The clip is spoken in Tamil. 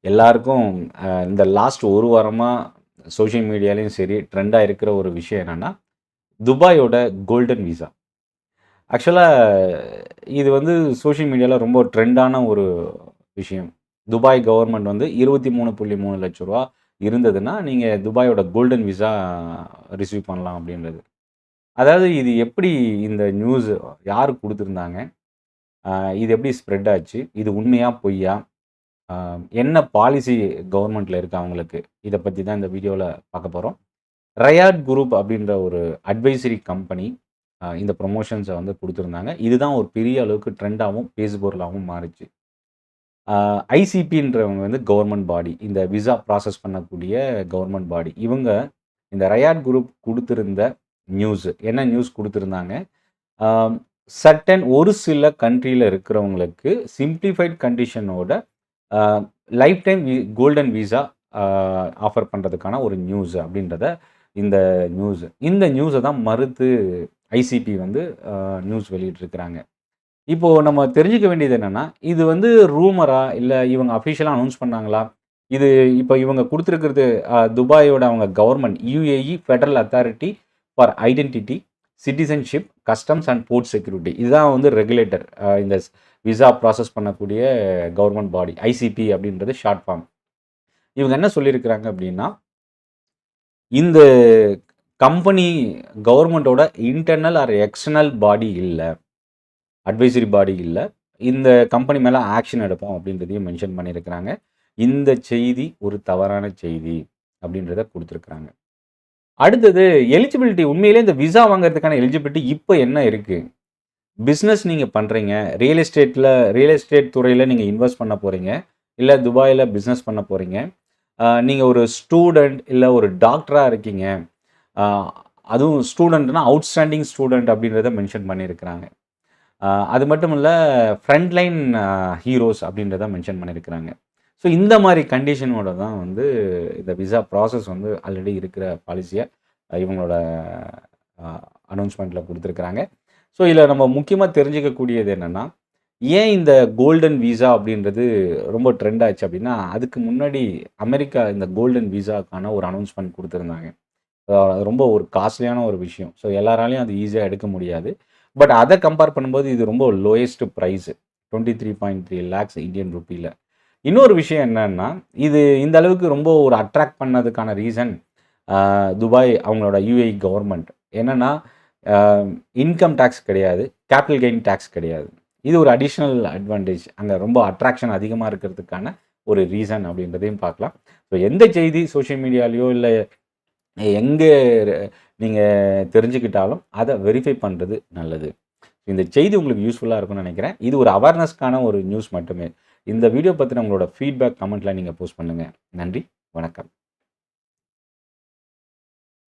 எல்லாருக்கும் இந்த லாஸ்ட் ஒரு வாரமாக சோஷியல் மீடியாலையும் சரி ட்ரெண்டாக இருக்கிற ஒரு விஷயம் என்னென்னா துபாயோட கோல்டன் விசா. ஆக்சுவலாக இது வந்து சோஷியல் மீடியாவில் ரொம்ப ட்ரெண்டான ஒரு விஷயம். துபாய் கவர்மெண்ட் வந்து 23.3 லட்ச ரூபா இருந்ததுன்னா நீங்கள் துபாயோட கோல்டன் விசா ரிசீவ் பண்ணலாம் அப்படின்றது. அதாவது இது எப்படி இந்த நியூஸ் யார் கொடுத்துருந்தாங்க, இது எப்படி ஸ்ப்ரெட் ஆச்சு, இது உண்மையா பொய்யா, என்ன பாலிசி கவர்மெண்ட்டில் இருக்கு அவங்களுக்கு, இதை பற்றி தான் இந்த வீடியோவில் பார்க்க போகிறோம். ரயாட் குரூப் அப்படின்ற ஒரு அட்வைசரி கம்பெனி இந்த ப்ரொமோஷன்ஸை வந்து கொடுத்துருந்தாங்க. இதுதான் ஒரு பெரிய அளவுக்கு ட்ரெண்டாகவும் பேசுபொருளாகவும் மாறுச்சு. ஐசிபின்றவங்க வந்து கவர்மெண்ட் பாடி, இந்த விசா ப்ராசஸ் பண்ணக்கூடிய கவர்மெண்ட் பாடி. இவங்க இந்த ரயாட் குரூப் கொடுத்துருந்த நியூஸ் என்ன நியூஸ் கொடுத்துருந்தாங்க, சர்டன் ஒரு சில கண்ட்ரியில் இருக்கிறவங்களுக்கு சிம்பிளிஃபைட் கண்டிஷனோட life time golden visa offer பண்ணுறதுக்கான ஒரு நியூஸ் அப்படின்றத இந்த நியூஸை தான் மறுத்து ஐசிபி வந்து நியூஸ் வெளியிட்டிருக்கிறாங்க. இப்போது நம்ம தெரிஞ்சுக்க வேண்டியது என்னென்னா, இது வந்து ரூமரா இல்லை இவங்க அஃபிஷியலாக அனௌன்ஸ் பண்ணாங்களா? இது இப்போ இவங்க கொடுத்துருக்கிறது துபாயோட அவங்க government UAE federal authority for identity, citizenship, customs and port security. இதுதான் வந்து ரெகுலேட்டர், இந்த விசா ப்ராசஸ் பண்ணக்கூடிய கவர்மெண்ட் பாடி. ஐசிபி அப்படின்றது ஷார்ட் ஃபார்ம். இவங்க என்ன சொல்லியிருக்கிறாங்க அப்படின்னா, இந்த கம்பெனி கவர்மெண்ட்டோட இன்டர்னல் ஆர் எக்ஸ்டர்னல் பாடி இல்லை, அட்வைசரி பாடி இல்லை, இந்த கம்பெனி மேலே ஆக்ஷன் எடுப்போம் அப்படின்றதையும் மென்ஷன் பண்ணியிருக்கிறாங்க. இந்த செய்தி ஒரு தவறான செய்தி அப்படின்றத கொடுத்துருக்குறாங்க. அடுத்தது எலிஜிபிலிட்டி. உண்மையிலே இந்த விசா வாங்குறதுக்கான எலிஜிபிலிட்டி இப்போ என்ன இருக்குது? பிஸ்னஸ் நீங்கள் பண்ணுறீங்க, ரியல் எஸ்டேட் துறையில் நீங்கள் இன்வெஸ்ட் பண்ண போகிறீங்க, இல்லை துபாயில் பிஸ்னஸ் பண்ண போகிறீங்க, நீங்கள் ஒரு ஸ்டூடெண்ட் இல்லை ஒரு டாக்டராக இருக்கீங்க, அதுவும் ஸ்டூடெண்ட்னா அவுட்ஸ்டாண்டிங் ஸ்டூடெண்ட் அப்படின்றத மென்ஷன் பண்ணியிருக்கிறாங்க. அது மட்டும் இல்லை, ஃப்ரண்ட்லைன் ஹீரோஸ் அப்படின்றத மென்ஷன் பண்ணியிருக்கிறாங்க. ஸோ இந்த மாதிரி கண்டிஷனோட தான் வந்து இந்த விசா ப்ராசஸ் வந்து ஆல்ரெடி இருக்கிற பாலிசியை இவங்களோட அனௌன்ஸ்மெண்ட்டில் கொடுத்துருக்குறாங்க. ஸோ இதில் நம்ம முக்கியமாக தெரிஞ்சிக்கக்கூடியது என்னென்னா, ஏன் இந்த கோல்டன் விசா அப்படின்றது ரொம்ப ட்ரெண்ட் ஆச்சு அப்படின்னா, அதுக்கு முன்னாடி அமெரிக்கா இந்த கோல்டன் விசாக்கான ஒரு அனௌன்ஸ்மெண்ட் கொடுத்துருந்தாங்க. அது ரொம்ப ஒரு காஸ்ட்லியான ஒரு விஷயம். ஸோ எல்லாராலையும் அது ஈஸியாக எடுக்க முடியாது. பட் அதை கம்பேர் பண்ணும்போது இது ரொம்ப லோயஸ்ட் ப்ரைஸு, 23.3 lakhs இந்தியன் ருப்பியில். இன்னொரு விஷயம் என்னன்னா, இது இந்த அளவுக்கு ரொம்ப ஒரு அட்ராக்ட் பண்ணதுக்கான ரீசன் துபாய் அவங்களோட யுஏஇ கவர்மெண்ட். என்னென்னா, இன்கம் டேக்ஸ் கிடையாது, கேபிட்டல் கெயின் டேக்ஸ் கிடையாது. இது ஒரு அடிஷ்னல் அட்வான்டேஜ், அங்கே ரொம்ப அட்ராக்ஷன் அதிகமாக இருக்கிறதுக்கான ஒரு ரீசன் அப்படின்றதையும் பார்க்கலாம். ஸோ எந்த செய்தி சோஷியல் மீடியாலேயோ இல்லை எங்கே நீங்கள் தெரிஞ்சுக்கிட்டாலும் அதை வெரிஃபை பண்ணுறது நல்லது. இந்த செய்தி உங்களுக்கு யூஸ்ஃபுல்லாக இருக்கும்னு நினைக்கிறேன். இது ஒரு அவேர்னஸ்க்கான ஒரு நியூஸ் மட்டுமே. இந்த வீடியோ பற்றின உங்களோட ஃபீட்பேக் கமெண்ட்டில் நீங்கள் போஸ்ட் பண்ணுங்கள். நன்றி, வணக்கம்.